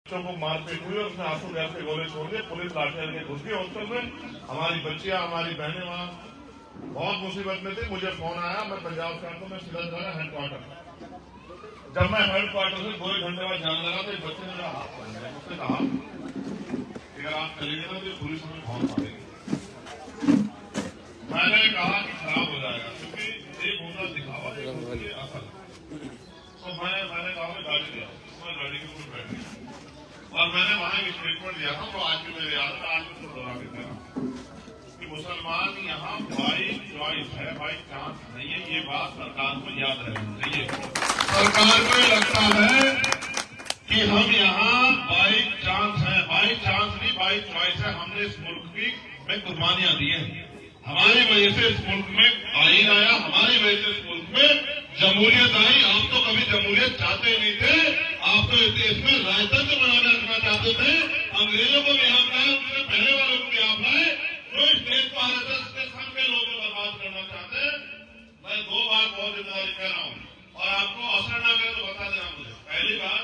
बच्चों को मारपीट हुई और उसने आंसू गैस के गोले छोड़ दिए। पुलिस लाठियां लेके घुस गई हॉस्टल में। हमारी बच्चियां हमारी बहनें वहां बहुत मुसीबत में थी। मुझे फोन आया, मैं पंजाब से आता हूं, मैं सीधा जा हेडक्वार्टर। जब मैं हेडक्वार्टर से 2 घंटे बाद जाने लगा तो एक बच्चे ने मेरा हाथ पकड़ लिया। उसने कहा अगर आप चलेंगे ना तो पुलिस हमें बहुत मारेगी। मैंने कहा कि खराब हो जाएगा, क्योंकि एक होता दिखावा असल। तो मैंने कहा मैं गाड़ी दिया, मैं गाड़ी के ऊपर बैठ गया और मैंने वहां एक स्टेटमेंट दिया था। तो आज भी मेरे याद है, आज भी दोहरा के कह रहा हूं कि मुसलमान यहाँ बाई चॉइस है, बाई चांस नहीं है। ये बात सरकार को याद रहनी चाहिए। सरकार को ये लगता है कि हम यहाँ बाई चांस है, बाई चांस नहीं बाई चॉइस है। हमने इस मुल्क की में कुर्बानियां दी है, हमारी वजह से इस मुल्क में आइन आया, हमारी वजह से इस मुल्क में जमहूरियत आई। आप तो कभी जमहूरियत चाहते नहीं थे, आप तो इसमें राजतंत्र बनाना रखना चाहते थे। अंग्रेजों को भी आप लाए, उससे पहले वालों को भी आप लाए। जो इस देश को आरएसएस के संग के लोग बर्बाद करना चाहते हैं। मैं 2 बार बहुत जिम्मेदारी कह रहा हूं और आपको असर ना करे तो बता देना मुझे। पहली बार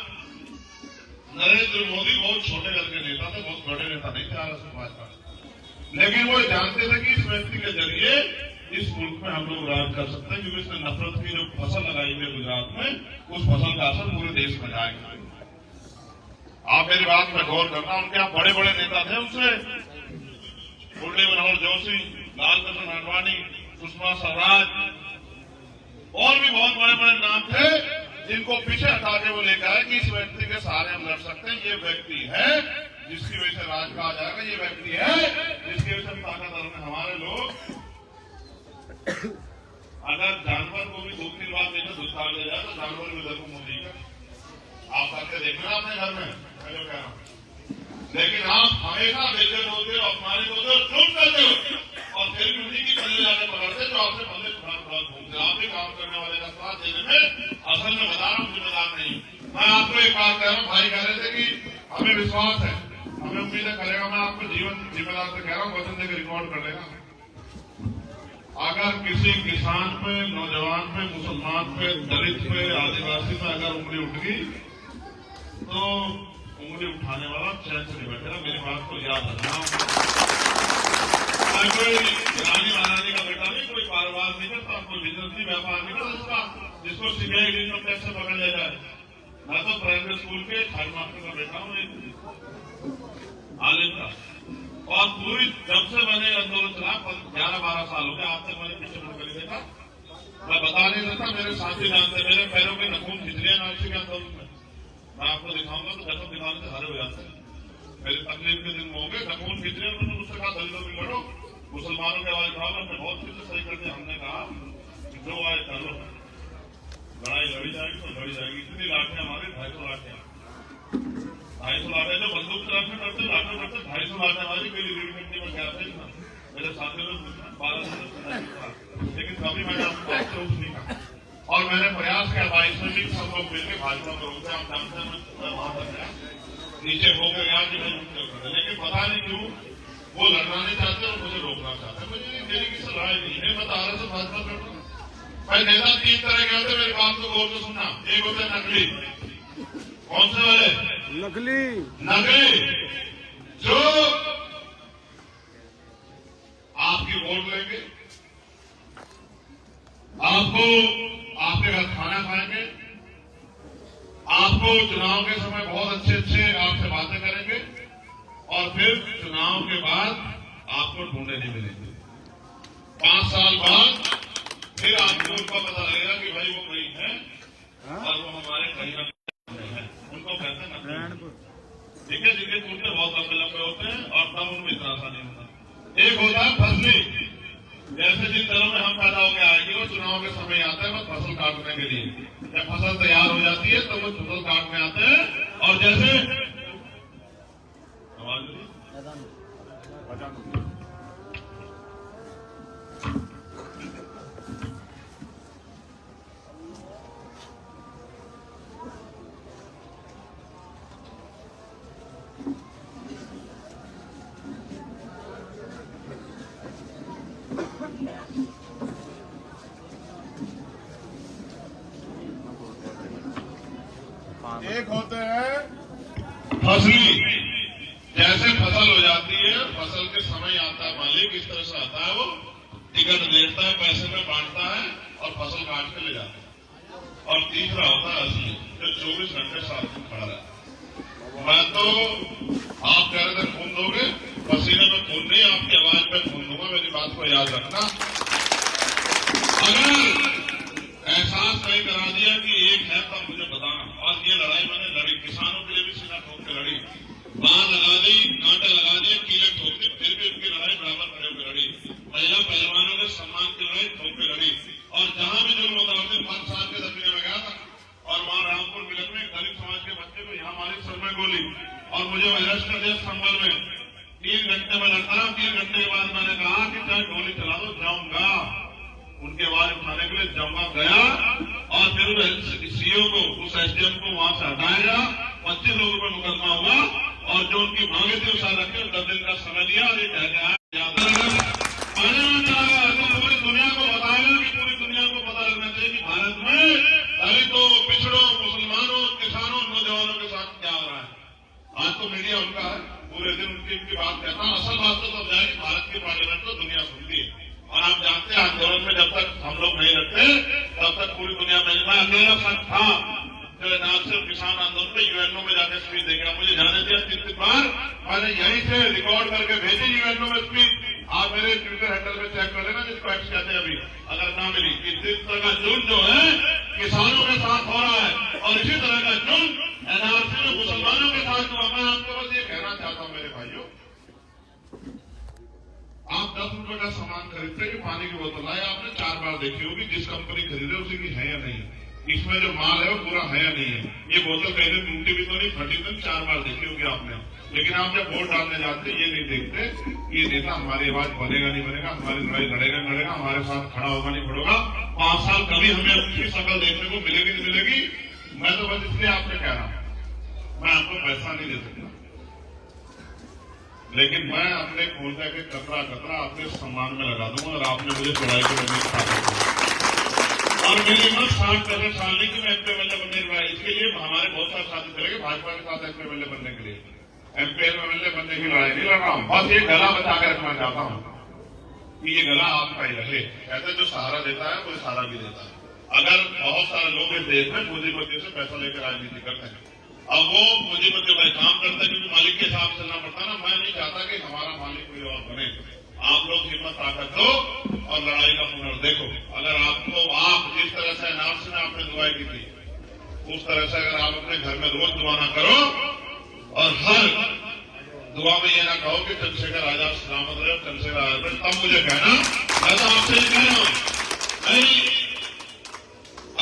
नरेंद्र मोदी बहुत छोटे दल के नेता थे, बहुत बड़े नेता नहीं थे आरएसएस भाजपा, लेकिन वो जानते थे कि इस व्यक्ति के जरिए इस मुल्क में हम लोग राज कर सकते हैं, क्योंकि इसने नफरत की जो फसल लगाई हुई है गुजरात में, उस फसल का असर पूरे देश में जाएगा। आप मेरी बात में गौर करना। उनके यहाँ बड़े बड़े नेता थे, उनसे मुरली मनोहर जोशी, लालकृष्ण आडवाणी, सुषमा स्वराज और भी बहुत बड़े बड़े नाम थे, जिनको पीछे हटा के वो लेकर आए कि इस व्यक्ति के सहारे हम लड़ सकते हैं। ये व्यक्ति है जिसकी वजह से राज कहा जाएगा, ये व्यक्ति है जिसकी वजह से हम ताकतवर में। हमारे लोग अगर जानवर को भी 2-3 बार देकर दुष्कार ले जाए तो जानवर भी उधर को मुंह नहीं कर। आप करके देखना अपने घर में, मैं जो कह रहा हूं। लेकिन आप हमेशा बेइज्जत होते हो, अपमानित होते हो, चुप करते हो और फिर भी उन्हीं की पल्ले जाके पकड़ते जो आपसे पल्ले घूमते। आप भी काम करने वाले का साथ देने में असल में बता रहा हूं जिम्मेदार नहीं। मैं आपको एक बात कह रहा हूं, भाई कह रहे थे कि हमें विश्वास है, हमें उम्मीद करेगा। मैं आपको जिम्मेदार से कह रहा हूं, वचन देकर रिकॉर्ड कर लेगा। अगर किसी किसान पे, नौजवान पे, मुसलमान पे, दलित पे, आदिवासी पे अगर उंगली उठ गई तो उंगली उठाने वाला चैन से नहीं बैठेगा। मेरी बात को याद रखना। कोई रानी महारानी का बेटा नहीं, कोई कारोबार नहीं करता, कोई बिजनेस नहीं, व्यापार नहीं करता जिसको सीबीआई इनकम टैक्स से पकड़ लिया जाए। मैं तो प्राइमरी स्कूल के हेड मास्टर का बेटा हूँ, आलिम का। और पूरी जब से मैंने आंदोलन चला 11-12 साल हो गए, आज तक मैंने पीछे मुड़ कर देखा। मैं बता नहीं सकता, मेरे साथी जानते, मेरे पैरों के नखून खिंचरिया नाची के आंदोलन में। मैं आपको दिखाऊंगा तो कसम दिखाने से हरे हो जाते हैं। मेरे तकलीफ के दिन होंगे, नखून खिंचरिया। मैंने मुझसे कहा दलितों की लड़ो, मुसलमानों के आवाज उठाओ। हमने बहुत चीजें सही कर दी। हमने कहा कि जो आए कर लो, लड़ाई लड़ी जाएगी तो लड़ी जाएगी। इतनी लाठियां मारी, 250 लाठियां, 250 लाठियां। जो बंदूक चलाते करते लाठियां करते 250 लाठियां मारी। मेरी रीढ़ मिट्टी में गया था इतना। मेरे साथियों ने 12 लेकिन कभी मैंने आपको नहीं कहा। और मैंने प्रयास किया 22 में भी सब लोग मिलकर भाजपा को रोकते। हम जानते हैं मैं वहां तक गया, नीचे होकर गया कि नहीं, लेकिन पता नहीं क्यों वो लड़ना नहीं चाहते और मुझे रोकना चाहते। मुझे मेरी किसी राय नहीं है, मैं तो आरएसएस भाजपा करता हूँ। भाई नेता 3 तरह के होते, मेरी बात को गौर से सुनना। एक होते नकली। कौन से वाले? नकली जो आपकी वोट लेंगे, आपको आपके घर खाना खाएंगे, आपको चुनाव के समय बहुत अच्छे आपसे बातें करेंगे और फिर चुनाव के बाद आपको ढूंढे नहीं मिलेंगे। 5 साल बाद फिर आपको उनका पता लगेगा कि भाई वो कहीं है और वो हमारे कहीं ना कहीं है। उनको कहते हैं ठीक है, जिनके कुर्ते बहुत लंबे लंबे होते हैं और तब उनको इतना आसान नहीं होता। एक होता है फसली, जैसे जिन दलों में हम पैदा होकर आएंगे वो चुनाव के समय आते हैं बस फसल काटने के लिए। जब फसल तैयार हो जाती है तो वो फसल काटने आते हैं। और जैसे एक होते हैं फसली जैसे फसल हो जाती है, फसल के समय आता है, मालिक इस तरह से आता है, वो टिकट देता है, पैसे में बांटता है और फसल काट के ले जाता है। और तीसरा होता है असली, जो 24 घंटे साथ में खड़ा रहता है। मैं तो आप कह रहे थे खून दोगे, पसीने में खून नहीं, आपकी आवाज में खून दूंगा, मेरी बात को याद रखना। अगर एहसास नहीं करा दिया कि एक है तब मुझे बताना। और ये लड़ाई मैंने लड़ी, किसानों के लिए भी सीना ठोक के लड़ी, बांध लगा दी, कांटे लगा दिए, कीले ठोक दी, फिर भी उनकी लड़ाई बराबर खड़े होकर लड़ी। महिला पहलवानों के सम्मान की लड़ाई ठोक के लड़ी। और जहां भी जुल्म होता है, 5 साल के दक्षिण में गया था और वहां रामपुर मिलन में दलित समाज के बच्चे को यहाँ मालिक सर में गोली और मुझे अरेस्ट कर दिया संभल में। 3 घंटे में लड़ता रहा। 3 घंटे के बाद मैंने कहा कि चाहे गोली चला दो, जाऊंगा उनके आवाज उठाने के लिए। जाऊंगा गया और फिर सीओ को, उस एसडीएम को वहां से हटाया गया। 25 लोगों पर मुकदमा हुआ और जो उनकी मांगे थी उसे रखे 10 दिन का समय दिया। और ये कह गया तो पूरी दुनिया को बताएगा कि पूरी दुनिया को पता लगना चाहिए कि भारत में दलितों, पिछड़ों, मुसलमानों, किसानों, नौजवानों के साथ क्या हो रहा है। आज तो मीडिया उनका है, पूरे दिन उनकी बात कहता है। असल बात तो तब जाए कि भारत की पार्लियामेंट को दुनिया सुनती है। और आप जानते हैं आंदोलन में जब तक हम लोग नहीं लगते तब तक पूरी दुनिया में, मैं अकेला शख्स था जो सिर्फ किसान आंदोलन में यूएनओ में जाकर स्पीच देगा। मुझे जाने दिया 3 बार, मैंने यहीं से रिकॉर्ड करके भेजी यूएनओ में स्पीच। आप मेरे ट्विटर हैंडल में चेक कर लेना, जिसको एक्स कहते हैं अभी, अगर ना मिली कि जिस तरह का जुल्म जो है किसानों के साथ हो रहा है और इसी तरह का जुल्म एनआरसी में मुसलमानों के साथ हुआ। मैं आपको बस ये कहना चाहता हूं मेरे भाइयों, आप 10 रुपए का सामान खरीदते हैं, पानी की बोतल लाए, आपने 4 बार देखी होगी जिस कंपनी खरीदे उसी की है या नहीं, इसमें जो माल है वो पूरा है या नहीं है। ये बोतल कहीं टूटी भी तो नहीं, फटी तो 4 बार देखी होगी आपने। लेकिन आप जब वोट डालने जाते ये नहीं देखते कि ये नेता हमारी आवाज बनेगा नहीं बनेगा, हमारी लड़ाई लड़ेगा नहीं लड़ेगा, हमारे साथ खड़ा होगा नहीं खड़ोगा। 5 साल कभी हमें अच्छी शक्ल देखने को मिलेगी नहीं मिलेगी। मैं तो बस इसलिए आपसे कह रहा हूं, मैं आपको पैसा नहीं दे सकता, लेकिन मैं अपने खून का एक कतरा कतरा अपने सम्मान में लगा दूंगा। और आपने मुझे चढ़ाई के बनने की ताकत, और मेरी उम्र 60 साल की, मैं एमपीएमएलए बनने के बाद, इसके लिए हमारे बहुत सारे साथी चले गए भाजपा के साथ एमपीएमएलए बनने के लिए। एमपीएमएलए बनने की लड़ाई नहीं लड़ रहा हूं, बस ये गला बचा के रखना चाहता हूं कि ये गला आपका ही रहे। कहते जो सहारा देता है कोई सहारा भी देता है। अगर बहुत सारे लोग इस देश में पूंजीपति से पैसा लेकर राजनीति करते हैं, अब वो पूंजीपति भाई काम करता है क्योंकि मालिक के हिसाब से चलना पड़ता ना। मैं नहीं चाहता कि हमारा मालिक कोई और बने। आप लोग हिम्मत ताकत दो और लड़ाई का पुनर् देखो। अगर आपको, आप जिस तरह से एनआरसी में आपने दुआई की थी, उस तरह से अगर आप अपने घर में रोज दुआ ना करो और हर दुआ में ये ना कहो कि चंद्रशेखर आजाद सलामत रहे, चंद्रशेखर आजाद रहे, तब मुझे कहना। मैं तो आपसे ये कह रहा हूं, नहीं,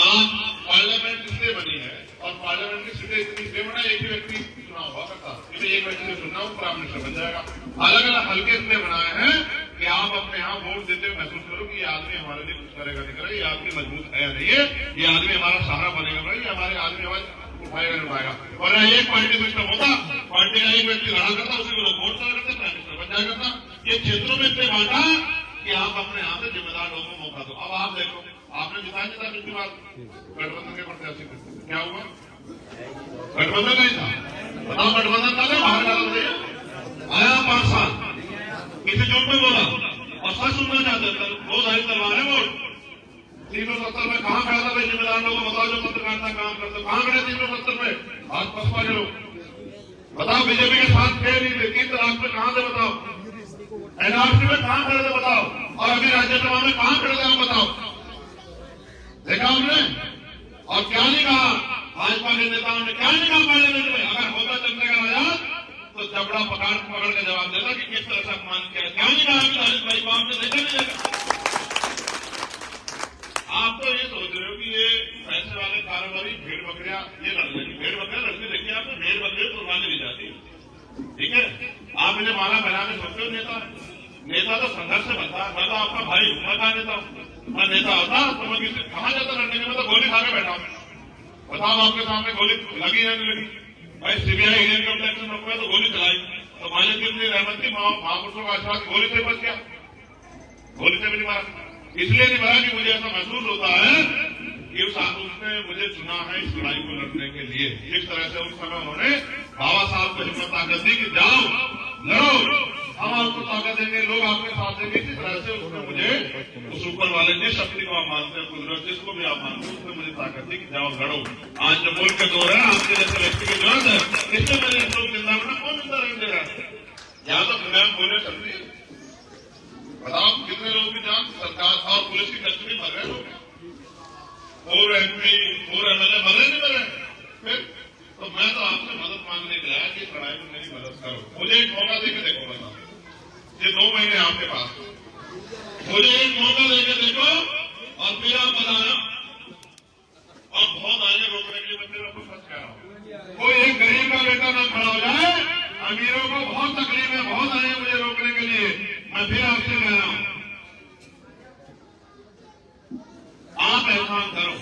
आप पार्लियामेंट इसलिए बनी है और पार्लियामेंट की सीटें इतनी इसलिए बना, एक ही व्यक्ति चुनाव हुआ करता, एक व्यक्ति से चुनना वो प्राइम मिनिस्टर बन जाएगा। अलग अलग हल्के इसलिए बनाए हैं कि आप अपने यहाँ वोट देते हुए महसूस करो कि ये आदमी हमारे लिए कुछ करेगा नहीं करेगा, ये आदमी मजबूत है या नहीं है, ये आदमी हमारा सहारा बनेगा नहीं, ये हमारे आदमी आवाज उठाएगा नहीं उठाएगा। और एक पार्टी सिस्टम होता, पार्टी का एक व्यक्ति लड़ा करता, उसी को लोग वोट करा करते, प्राइम मिनिस्टर बन जाया करता। ये क्षेत्रों में इसलिए बांटा कि आप अपने यहाँ से जिम्मेदार लोगों को मौका दो। अब आप देखो, आपने जिताया नहीं था पिछली बार गठबंधन के प्रत्याशी, क्या हुआ? गठबंधन नहीं था, बताओ गठबंधन था, बाहर डाल दिया, आया 5 साल, किसी झूठ में बोला और सच सुनना चाहते थे, वो सारी तलवारें वोट 370 में कहां खड़ा था भाई? जिम्मेदार लोगों को बताओ जो पत्रकारिता काम करते, कहां खड़े 370 में? आज पसपा के लोग बताओ, बीजेपी के साथ थे नहीं थे, 3 तलाक में कहां थे बताओ, एनआरसी में कहां खड़े थे बताओ, और अभी राज्यसभा में कहां खड़े थे आप बताओ? देखा हमने, और क्या नहीं कहा भाजपा के नेताओं ने, क्या नहीं कहा पार्लियामेंट में? अगर होता चंद्रशेखर आजाद तो जबड़ा पकड़ के जवाब देता कि किस तरह से अपमान किया। क्या नहीं कहा कि दलित भाई को हमने देखा नहीं देखा? आप तो ये सोच रहे हो कि ये पैसे वाले कारोबारी भेड़ बकरियां ये लड़ रही, भेड़ बकरियां लड़ती देखिए आपने, भेड़ बकरियां कुर्बानी दी जाती है, ठीक है? आप इन्हें माला बना के सोचते हो नेता तो संघर्ष से बनता है। मैं तो आपका भाई हूं, मैं कहा नेता हूं, मैं नेता होता तो मैं किसी कहां जाता लड़ने के, मैं तो गोली खा के बैठा हूं। बताओ आपके सामने गोली लगी या नहीं लगी? भाई सीबीआई इनकम टैक्स में तो गोली चलाई, तो मालिक की रहमत थी, महापुरुषों का आशीर्वाद, गोली से बच गया, गोली से भी नहीं मारा। इसलिए नहीं मारा कि मुझे ऐसा महसूस होता है कि उसने मुझे चुना है इस लड़ाई को लड़ने के लिए। जिस तरह से उस समय उन्होंने बाबा साहब को हिम्मत ताकत दी कि जाओ लड़ो, हम आपको ताकत देंगे, लोग आपके साथ देंगे। इसी तरह से उसने मुझे उस ऊपर वाले जिस शक्ति को आप मानते हैं, कुदरत जिसको भी आप मानते हैं, उसने मुझे ताकत दी कि जाओ लड़ो। आज जो मुल्क के दौर है, आपके जैसे व्यक्ति की जरूरत है। इससे मेरे लोग जिंदा होना कौन जिंदा रहने दे रहा है? यहाँ तो दुनिया में बोले चल रही है। बताओ कितने लोगों की जान सरकार और पुलिस की कस्टडी मर रहे लोग, पूर्व MP पूर्व MLA मर रहे नहीं मर रहे। फिर तो मैं तो आपसे मदद मांगने के लिए कि लड़ाई में मेरी मदद करो। मुझे एक मौका देके देखो, बताओ ये 2 महीने आपके पास, मुझे एक मौका देके देखो और फिर आप बताना। और बहुत आगे रोकने के लिए मैं फिर आपको सच कह रहा हूँ, कोई एक गरीब का बेटा ना खड़ा हो जाए। अमीरों को बहुत तकलीफ है, बहुत आए मुझे रोकने के लिए। मैं फिर आपसे कह रहा हूं, आप एहसान करो।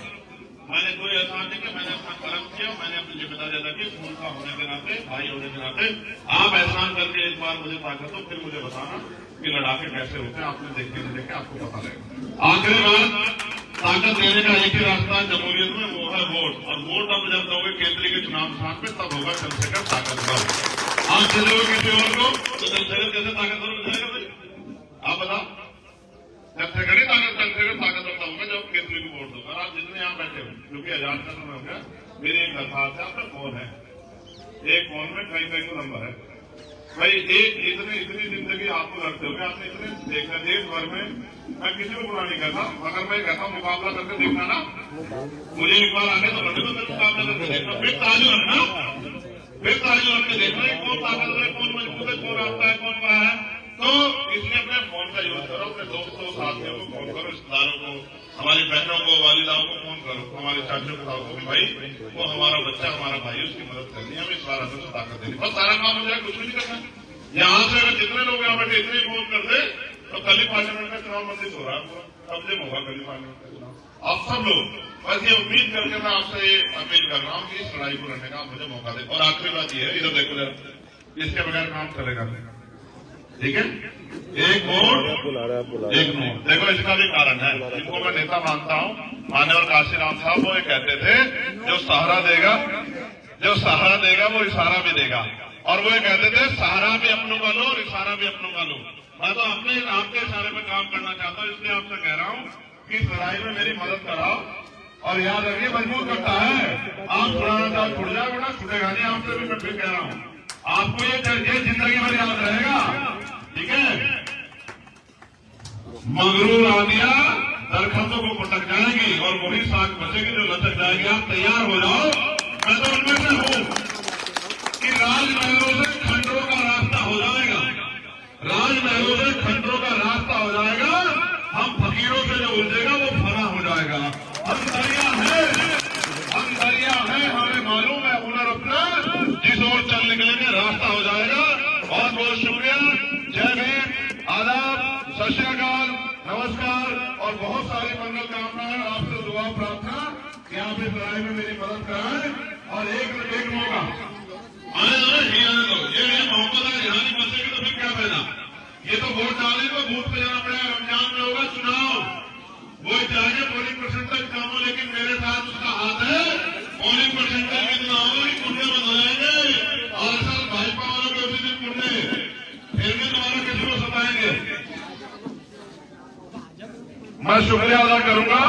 मैंने कोई एहसान नहीं किया, मैंने अपना कर्म किया, मैंने अपनी जिम्मेदारी अदा की, स्कूल का होने के नाते, भाई होने के नाते। आप एहसान करके एक बार मुझे ताकत दो, फिर मुझे बताना कि लड़ाके कैसे होते हैं। आपने देखते नहीं देखे, आपको पता लगेगा। आखिरी बात, ताकत देने का एक ही रास्ता है जमहूरियत में, वो है वोट। और वोट आप जब दोगे केंद्रीय के चुनाव स्थान पे, तब होगा चंद्रशेखर ताकतवर। आप चलोगे किसी और को तो चंद्रशेखर कैसे ताकतवर हो जाएगा भाई? आप बताओ, चंद्रशेखर ही चंद्रशेखर ताकतवर होगा जब केंद्रीय को वोट दोगे। आप जितने यहाँ बैठे हो, क्योंकि आजाद का समय हो गया, मेरी एक दरखास्त है, आपका फोन है, एक फोन में कई को नंबर है भाई। इतनी जिंदगी आपको रखते हो, आपने इतने देखा देश भर में। मैं किसी को बुरा नहीं कहता, मगर मैं कहता हूँ मुकाबला करके देखना ना। मुझे एक बार आगे तो लड़े तो मैं मुकाबला करके देखना, फिर ताजु रखना, फिर ताजु रख के देखना कौन ताकत है, कौन मजबूत है, कौन आता है, कौन बड़ा है। तो इसलिए अपने फोन का यूज करो, अपने दोस्तों साथियों को फोन करो, रिश्तेदारों को, हमारी बहनों को, वालिदाओं को फोन करो, हमारे चाचों को को भी भाई वो हमारा बच्चा, हमारा भाई, उसकी मदद करनी है, हमें इस बार अंदर से ताकत देनी, बस सारा काम हो जाए, कुछ भी नहीं करना। यहाँ से अगर जितने लोग यहाँ बैठे इतने फोन कर दे तो कल ही पार्लियामेंट का चुनाव मंदिर हो रहा है, कब्जे में होगा कल ही पार्लियामेंट का चुनाव। आप सब लोग बस ये उम्मीद करके मैं आपसे ये अपील कर रहा हूँ कि इस लड़ाई को लड़ने का मुझे मौका दे। और आखिरी बात ये है, इधर देखो जरा, इसके बगैर काम चलेगा, ठीक है? एक वोट एक नोट। देखो इसका भी कारण है, इनको मैं नेता मानता हूँ, मान्यवर काशीराम साहब वो ये कहते थे, जो सहारा देगा वो इशारा भी देगा। और वो ये कहते थे सहारा भी अपनों का लो और इशारा भी अपनों का लो। मैं तो अपने आपके इशारे पर काम करना चाहता हूँ, इसलिए आपसे कह रहा हूँ कि इस लड़ाई में मेरी मदद कराओ। और याद रखिए मजबूत करता है, आप छुड़ाना चाहो छुड़ जाओ ना, छुटेगा नहीं आपसे भी। मैं फिर कह रहा हूँ आपको ये जिंदगी भर याद रहेगा, ठीक है? मगरूर आंधियां दरख्तों को पटक जाएगी और वही साग बचेगी जो लचक जाएगी। आप तैयार हो जाओ। मैं तो उनमें से हूँ कि राजमहलों से खंडरों का रास्ता हो जाएगा, राजमहलों से खंडरों का रास्ता हो जाएगा। हम फकीरों से जो उलझेगा वो फना हो जाएगा। हम दरिया है, हमें मालूम है हुनर अपना, जिस ओर चल निकलेंगे रास्ता हो जाएगा। बहुत बहुत शुक्रिया, जय भीम, आदाब, सत श्री अकाल, नमस्कार और बहुत सारी मंगल कामनाएं। आपसे दुआ प्रार्थना कि आप इस लड़ाई में मेरी मदद कराएं। और एक मौका आने दो, ये मोहम्मद है, यहाँ नहीं बचेगी तो फिर क्या फायदा? ये तो वोट डालने को बूथ पे जाना पड़ेगा। रमजान में होगा चुनाव, वो चाहे पोलिंग परसेंटेज कम हो, लेकिन मेरे साथ उसका हाथ है। पोलिंग परसेंटेज कितना होगा कि कुंडे बंद हो जाएंगे और सर भाजपा वालों के उसी दिन कुंडे फिर भी दोबारा किसी को सताएंगे। मैं शुक्रिया अदा करूंगा।